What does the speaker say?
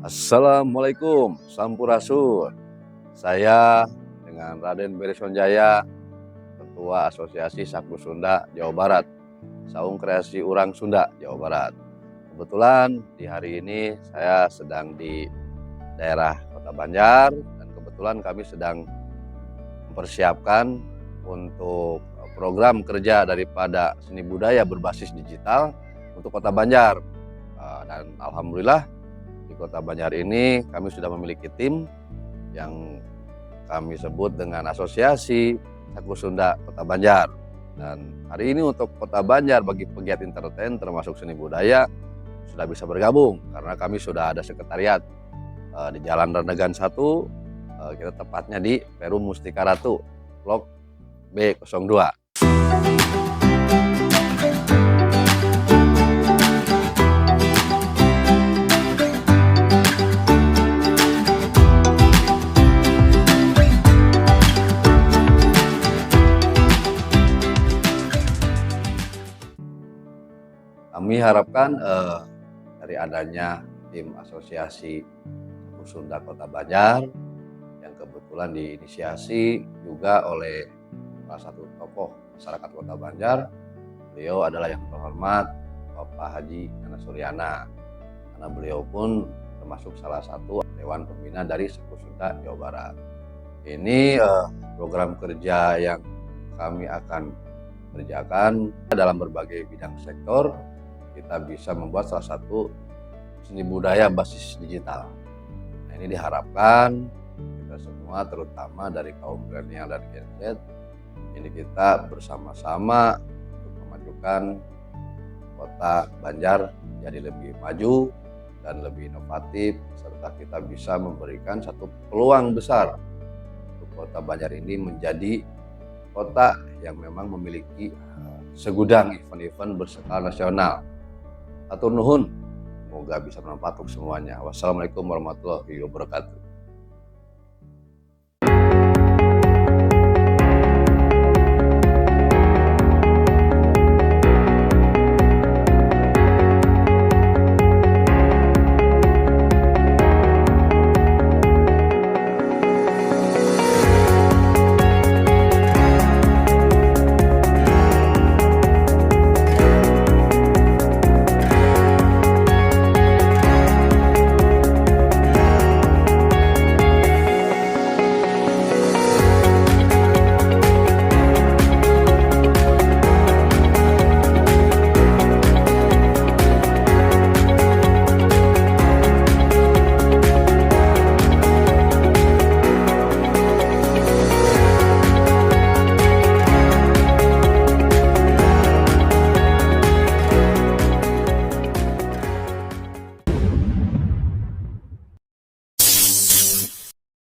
Assalamualaikum, Sampurasun. Saya dengan Raden Bereson Jaya, Ketua Asosiasi Saku Sunda Jawa Barat, Saung Kreasi Urang Sunda Jawa Barat. Kebetulan di hari ini saya sedang di daerah Kota Banjar dan kebetulan kami sedang mempersiapkan untuk program kerja daripada seni budaya berbasis digital untuk Kota Banjar. Dan alhamdulillah di Kota Banjar ini kami sudah memiliki tim yang kami sebut dengan Asosiasi Saku Sunda Kota Banjar. Dan hari ini untuk Kota Banjar bagi pegiat entertain termasuk seni budaya sudah bisa bergabung karena kami sudah ada sekretariat di Jalan Renegan 1, kita tepatnya di Perum Mustika Ratu, Blok B02. Kami harapkan dari adanya tim asosiasi Saku Sunda Kota Banjar yang kebetulan diinisiasi juga oleh salah satu tokoh masyarakat Kota Banjar. Beliau adalah yang terhormat Bapak Haji Nana Suryana, karena beliau pun termasuk salah satu Dewan Pembina dari Saku Sunda Jawa Barat. Ini program kerja yang kami akan kerjakan dalam berbagai bidang sektor. Kita bisa membuat salah satu seni budaya basis digital. Nah, ini diharapkan kita semua, terutama dari kaum milenial dan Gen Z, ini kita bersama-sama untuk memajukan Kota Banjar jadi lebih maju dan lebih inovatif, serta kita bisa memberikan satu peluang besar untuk Kota Banjar ini menjadi kota yang memang memiliki segudang event-event berskala nasional. Atur nuhun, semoga bisa bermanfaat untuk semuanya. Wassalamualaikum warahmatullahi wabarakatuh.